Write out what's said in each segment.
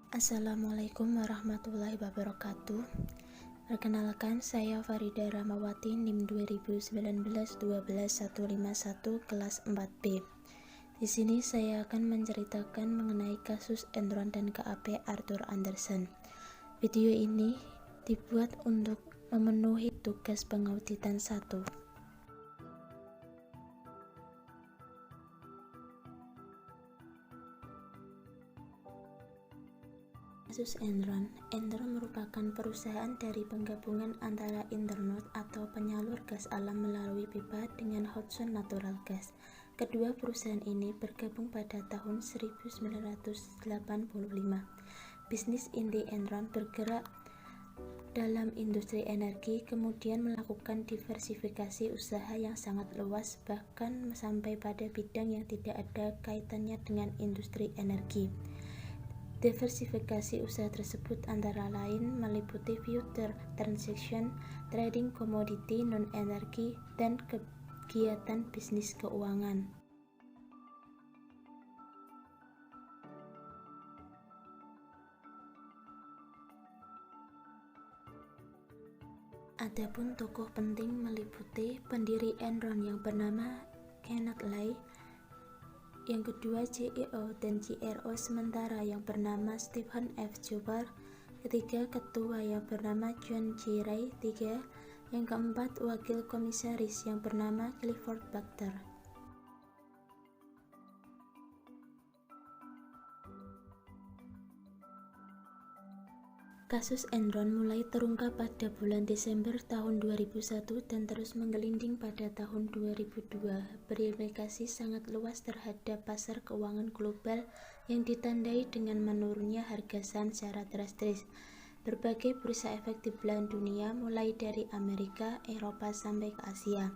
Assalamualaikum warahmatullahi wabarakatuh. Perkenalkan, saya Farida Rahmawati, NIM 2019-12-151 kelas 4B. Di sini saya akan menceritakan mengenai kasus Enron dan KAP Arthur Andersen. Video ini dibuat untuk memenuhi tugas pengauditan 1. Kasus Enron. Enron merupakan perusahaan dari penggabungan antara Internot atau penyalur gas alam melalui pipa dengan Hudson Natural Gas. Kedua perusahaan ini bergabung pada tahun 1985. Bisnis inti Enron bergerak dalam industri energi, kemudian melakukan diversifikasi usaha yang sangat luas, bahkan sampai pada bidang yang tidak ada kaitannya dengan industri energi. Diversifikasi usaha tersebut antara lain meliputi future transaction, trading komoditi non-energi, dan kegiatan bisnis keuangan. Adapun tokoh penting meliputi pendiri Enron yang bernama Kenneth Lay, yang kedua CEO dan CRO sementara yang bernama Stephen F. Joubert, ketiga ketua yang bernama John J. Ray, tiga, yang keempat wakil komisaris yang bernama Clifford Butler. Kasus Enron mulai terungkap pada bulan Desember tahun 2001 dan terus menggelinding pada tahun 2002, berimplikasi sangat luas terhadap pasar keuangan global yang ditandai dengan menurunnya harga saham secara drastis. Berbagai bursa efek di belahan dunia, mulai dari Amerika, Eropa, sampai ke Asia.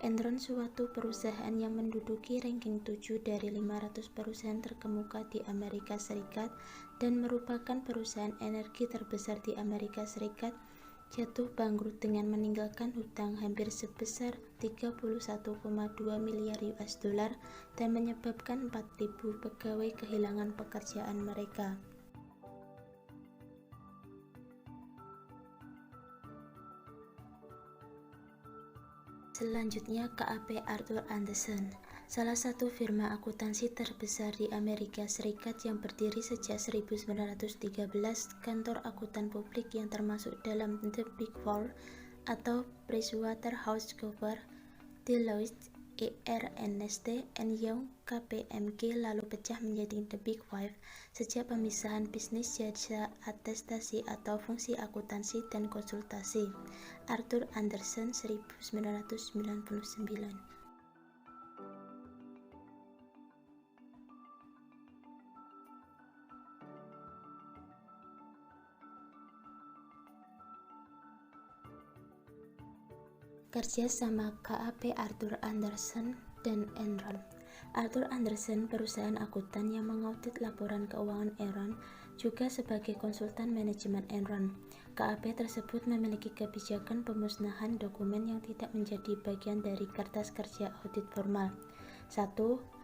Enron suatu perusahaan yang menduduki ranking 7 dari 500 perusahaan terkemuka di Amerika Serikat dan merupakan perusahaan energi terbesar di Amerika Serikat, jatuh bangkrut dengan meninggalkan hutang hampir sebesar 31,2 miliar US dollar dan menyebabkan 4.000 pegawai kehilangan pekerjaan mereka. Selanjutnya, KAP Arthur Andersen, salah satu firma akuntansi terbesar di Amerika Serikat yang berdiri sejak 1913, kantor akuntan publik yang termasuk dalam The Big Four atau PricewaterhouseCoopers, Deloitte, Ernst & Young, KPMG, lalu pecah menjadi The Big Five sejak pemisahan bisnis jasa atestasi atau fungsi akuntansi dan konsultasi. Arthur Andersen 1999. Kerja sama KAP Arthur Andersen dan Enron. Arthur Andersen, perusahaan akuntan yang mengaudit laporan keuangan Enron, juga sebagai konsultan manajemen Enron. KAP tersebut memiliki kebijakan pemusnahan dokumen yang tidak menjadi bagian dari kertas kerja audit formal. 1.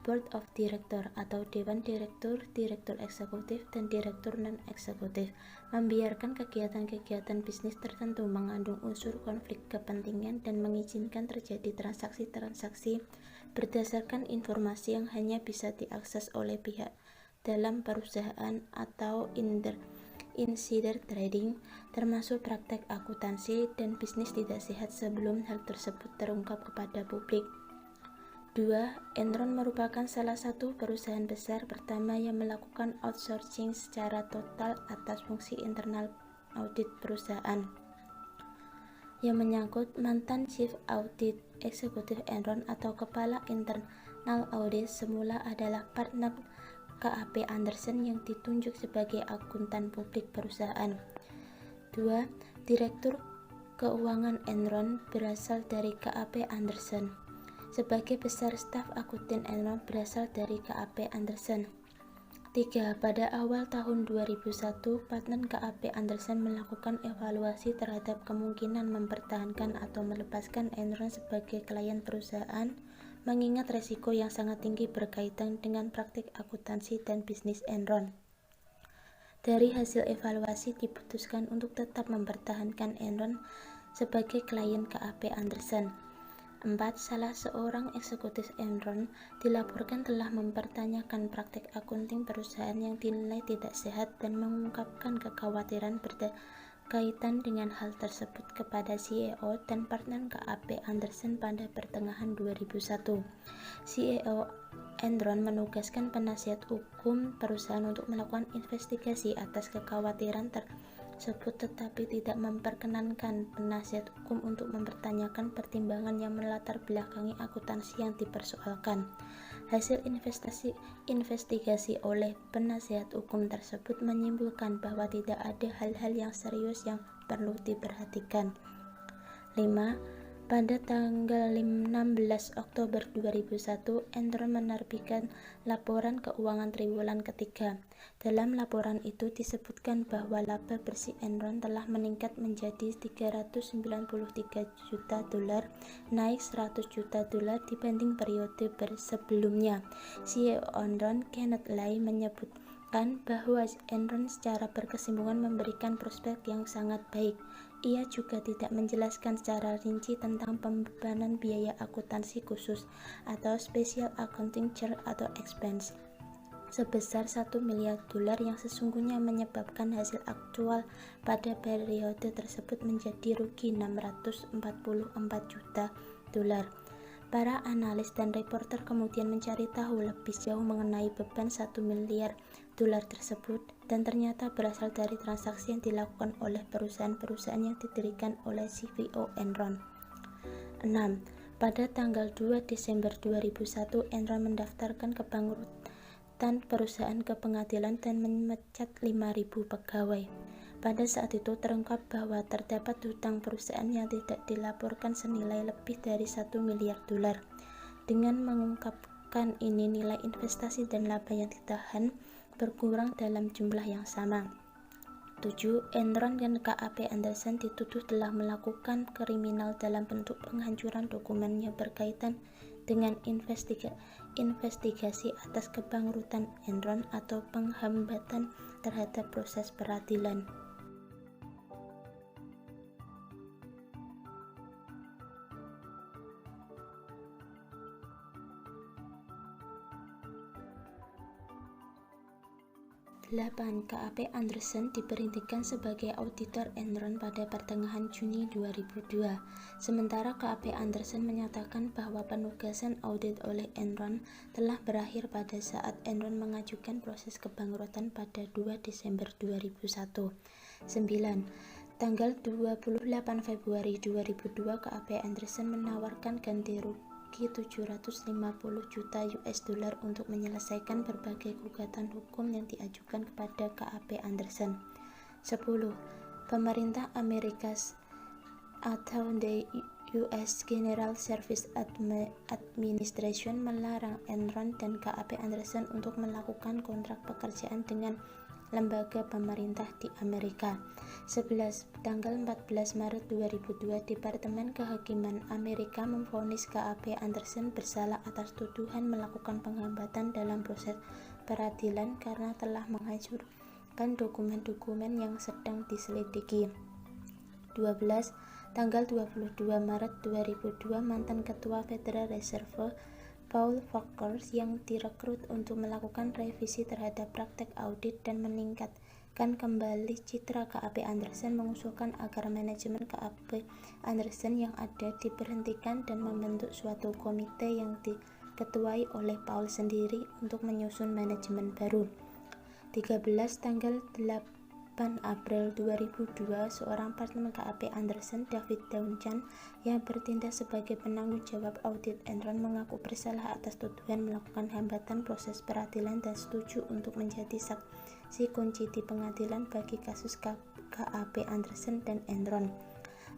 Board of Director atau Dewan Direktur, Direktur Eksekutif, dan Direktur Non-Eksekutif membiarkan kegiatan-kegiatan bisnis tertentu mengandung unsur konflik kepentingan dan mengizinkan terjadi transaksi-transaksi berdasarkan informasi yang hanya bisa diakses oleh pihak dalam perusahaan atau insider trading, termasuk praktek akuntansi dan bisnis tidak sehat sebelum hal tersebut terungkap kepada publik. 2. Enron merupakan salah satu perusahaan besar pertama yang melakukan outsourcing secara total atas fungsi internal audit perusahaan, yang menyangkut mantan Chief Audit Eksekutif Enron atau Kepala Internal Audit semula adalah partner KAP Andersen yang ditunjuk sebagai akuntan publik perusahaan. 2. Direktur Keuangan Enron berasal dari KAP Andersen. Sebagai besar staf akuntan Enron berasal dari KAP Andersen. 3. Pada awal tahun 2001, partner KAP Andersen melakukan evaluasi terhadap kemungkinan mempertahankan atau melepaskan Enron sebagai klien perusahaan, mengingat resiko yang sangat tinggi berkaitan dengan praktik akuntansi dan bisnis Enron. Dari hasil evaluasi diputuskan untuk tetap mempertahankan Enron sebagai klien KAP Anderson. 4. Salah seorang eksekutif Enron dilaporkan telah mempertanyakan praktik akunting perusahaan yang dinilai tidak sehat dan mengungkapkan kekhawatiran berkaitan dengan hal tersebut kepada CEO dan partner KAP Anderson pada pertengahan 2001. CEO Enron menugaskan penasihat hukum perusahaan untuk melakukan investigasi atas kekhawatiran tersebut, tetapi tidak memperkenankan penasihat hukum untuk mempertanyakan pertimbangan yang melatar belakangi akuntansi yang dipersoalkan. Hasil investigasi oleh penasihat hukum tersebut menyimpulkan bahwa tidak ada hal-hal yang serius yang perlu diperhatikan. 5. Pada tanggal 16 Oktober 2001, Enron menerbitkan laporan keuangan triwulan ketiga. Dalam laporan itu disebutkan bahwa laba bersih Enron telah meningkat menjadi $393 juta, naik $100 juta dibanding periode sebelumnya. CEO Enron, Kenneth Lay, menyebutkan bahwa Enron secara berkesinambungan memberikan prospek yang sangat baik. Ia juga tidak menjelaskan secara rinci tentang pembebanan biaya akuntansi khusus atau special accounting charge atau expense sebesar $1 miliar yang sesungguhnya menyebabkan hasil aktual pada periode tersebut menjadi rugi $644 juta. Para analis dan reporter kemudian mencari tahu lebih jauh mengenai beban $1 miliar tersebut, dan ternyata berasal dari transaksi yang dilakukan oleh perusahaan-perusahaan yang didirikan oleh CEO Enron. 6. Pada tanggal 2 Desember 2001, Enron mendaftarkan kebangkrutan perusahaan ke pengadilan dan memecat 5.000 pegawai. Pada saat itu terungkap bahwa terdapat hutang perusahaan yang tidak dilaporkan senilai lebih dari $1 miliar. Dengan mengungkapkan ini, nilai investasi dan laba yang ditahan berkurang dalam jumlah yang sama. 7. Enron dan KAP Anderson dituduh telah melakukan kriminal dalam bentuk penghancuran dokumen yang berkaitan dengan investigasi atas kebangkrutan Enron atau penghambatan terhadap proses peradilan. KAP Anderson diberhentikan sebagai auditor Enron pada pertengahan Juni 2002. Sementara KAP Anderson menyatakan bahwa penugasan audit oleh Enron telah berakhir pada saat Enron mengajukan proses kebangkrutan pada 2 Desember 2001. 9. Tanggal 28 Februari 2002, KAP Anderson menawarkan ganti rugi $750 juta untuk menyelesaikan berbagai gugatan hukum yang diajukan kepada KAP Anderson. 10. Pemerintah Amerika atau the US General Service Administration melarang Enron dan KAP Anderson untuk melakukan kontrak pekerjaan dengan lembaga pemerintah di Amerika. 11. Tanggal 14 Maret 2002, Departemen Kehakiman Amerika memvonis KAP Anderson bersalah atas tuduhan melakukan penghambatan dalam proses peradilan karena telah menghancurkan dokumen-dokumen yang sedang diselidiki. 12. Tanggal 22 Maret 2002, mantan Ketua Federal Reserve Paul Volcker yang direkrut untuk melakukan revisi terhadap praktek audit dan meningkatkan kembali citra KAP Anderson mengusulkan agar manajemen KAP Anderson yang ada diberhentikan dan membentuk suatu komite yang diketuai oleh Paul sendiri untuk menyusun manajemen baru. 13. Tanggal 8 April 2002, seorang partner KAP Anderson, David Dauncan, yang bertindak sebagai penanggung jawab audit Enron, mengaku bersalah atas tuduhan melakukan hambatan proses peradilan dan setuju untuk menjadi saksi kunci di pengadilan bagi kasus KAP Anderson dan Enron.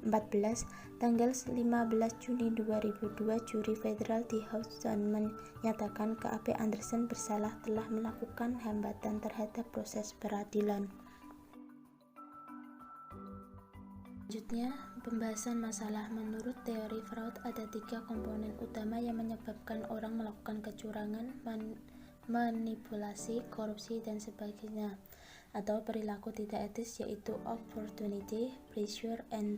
14. Tanggal 15 Juni 2002, juri federal di Houston menyatakan KAP Anderson bersalah telah melakukan hambatan terhadap proses peradilan. Selanjutnya, pembahasan masalah. Menurut teori Freud, ada 3 komponen utama yang menyebabkan orang melakukan kecurangan, manipulasi, korupsi, dan sebagainya. atau perilaku tidak etis, yaitu opportunity, pressure, and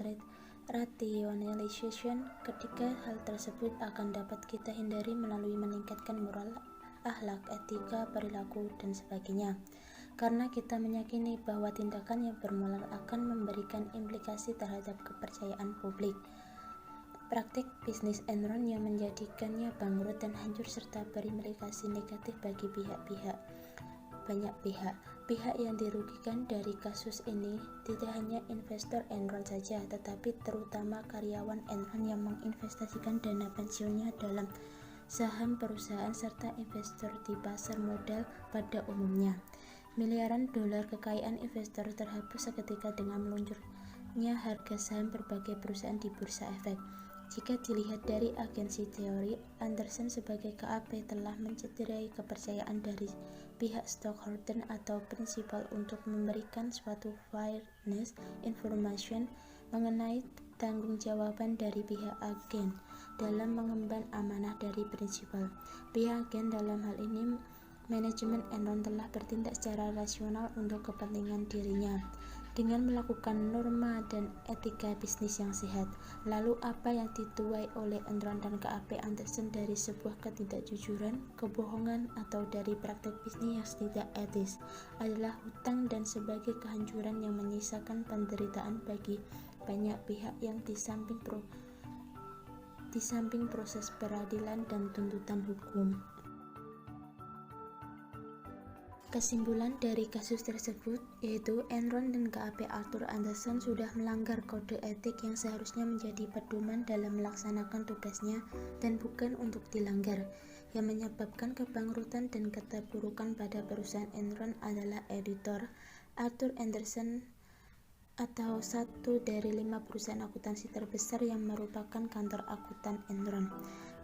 rationalization. Ketiga hal tersebut akan dapat kita hindari melalui meningkatkan moral, akhlak, etika, perilaku, dan sebagainya. Karena kita meyakini bahwa tindakan yang bermoral akan memberikan implikasi terhadap kepercayaan publik. Praktik bisnis Enron yang menjadikannya bangkrut dan hancur serta berimplikasi negatif bagi banyak pihak. Pihak yang dirugikan dari kasus ini tidak hanya investor Enron saja, tetapi terutama karyawan Enron yang menginvestasikan dana pensiunnya dalam saham perusahaan serta investor di pasar modal pada umumnya. Miliaran dolar kekayaan investor terhapus seketika dengan meluncurnya harga saham berbagai perusahaan di bursa efek. Jika dilihat dari agensi teori, Anderson sebagai KAP telah mencederai kepercayaan dari pihak stockholder atau prinsipal untuk memberikan suatu fairness information mengenai tanggung-jawaban dari pihak agen dalam mengemban amanah dari prinsipal. Pihak agen dalam hal ini manajemen Enron telah bertindak secara rasional untuk kepentingan dirinya dengan melakukan norma dan etika bisnis yang sehat. Lalu apa yang dituai oleh Enron dan KAP Anderson dari sebuah ketidakjujuran, kebohongan, atau dari praktek bisnis yang tidak etis adalah hutang dan sebagai kehancuran yang menyisakan penderitaan bagi banyak pihak yang di samping proses peradilan dan tuntutan hukum. Kesimpulan dari kasus tersebut yaitu Enron dan KAP Arthur Andersen sudah melanggar kode etik yang seharusnya menjadi pedoman dalam melaksanakan tugasnya dan bukan untuk dilanggar. Yang menyebabkan kebangkrutan dan keterpurukan pada perusahaan Enron adalah editor Arthur Andersen atau satu dari 5 perusahaan akuntansi terbesar yang merupakan kantor akuntan Enron.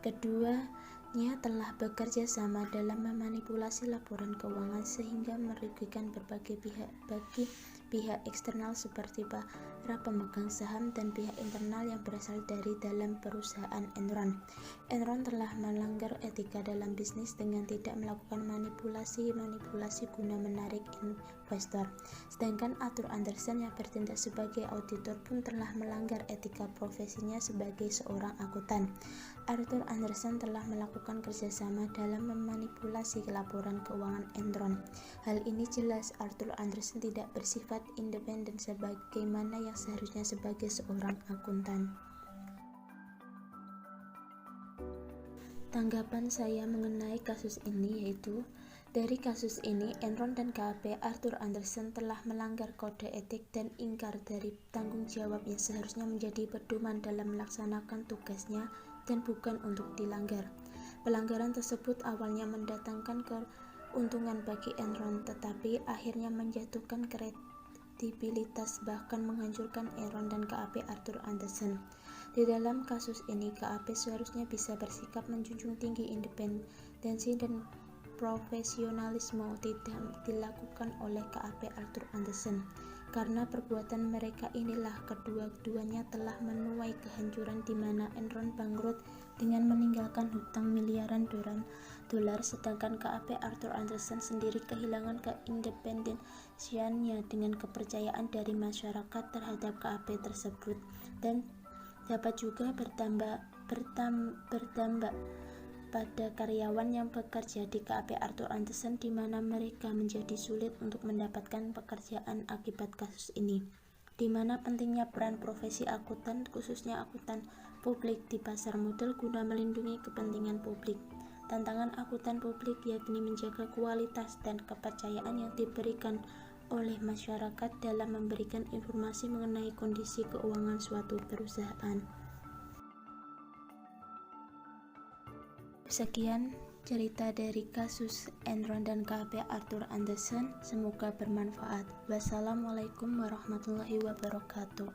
Keduanya telah bekerja sama dalam memanipulasi laporan keuangan sehingga merugikan berbagai pihak, bagi pihak eksternal seperti para pemegang saham dan pihak internal yang berasal dari dalam perusahaan Enron. Enron telah melanggar etika dalam bisnis dengan tidak melakukan manipulasi guna menarik investor. Sedangkan Arthur Andersen yang bertindak sebagai auditor pun telah melanggar etika profesinya sebagai seorang akuntan. Arthur Andersen telah melakukan kerjasama dalam memanipulasi laporan keuangan Enron. Hal ini jelas Arthur Andersen tidak bersifat independen sebagaimana yang seharusnya sebagai seorang akuntan. Tanggapan saya mengenai kasus ini yaitu, dari kasus ini Enron dan KAP Arthur Andersen telah melanggar kode etik dan ingkar dari tanggung jawab yang seharusnya menjadi pedoman dalam melaksanakan tugasnya dan bukan untuk dilanggar. Pelanggaran tersebut awalnya mendatangkan keuntungan bagi Enron, tetapi akhirnya menjatuhkan kredibilitas bahkan menghancurkan Enron dan KAP Arthur Andersen. Di dalam kasus ini, KAP seharusnya bisa bersikap menjunjung tinggi independensi dan profesionalisme, tidak dilakukan oleh KAP Arthur Andersen. Karena perbuatan mereka inilah kedua-duanya telah menuai kehancuran di mana Enron bangkrut dengan meninggalkan hutang miliaran dolar, sedangkan KAP Arthur Andersen sendiri kehilangan keindependensiannya dengan kepercayaan dari masyarakat terhadap KAP tersebut, dan dapat juga berdampak pada karyawan yang bekerja di KAP Arthur Andersen di mana mereka menjadi sulit untuk mendapatkan pekerjaan akibat kasus ini. Di mana pentingnya peran profesi akuntan, khususnya akuntan publik di pasar modal guna melindungi kepentingan publik. Tantangan akuntan publik yakni menjaga kualitas dan kepercayaan yang diberikan oleh masyarakat dalam memberikan informasi mengenai kondisi keuangan suatu perusahaan. Sekian cerita dari kasus Enron dan KAP Arthur Andersen. Semoga bermanfaat. Wassalamualaikum warahmatullahi wabarakatuh.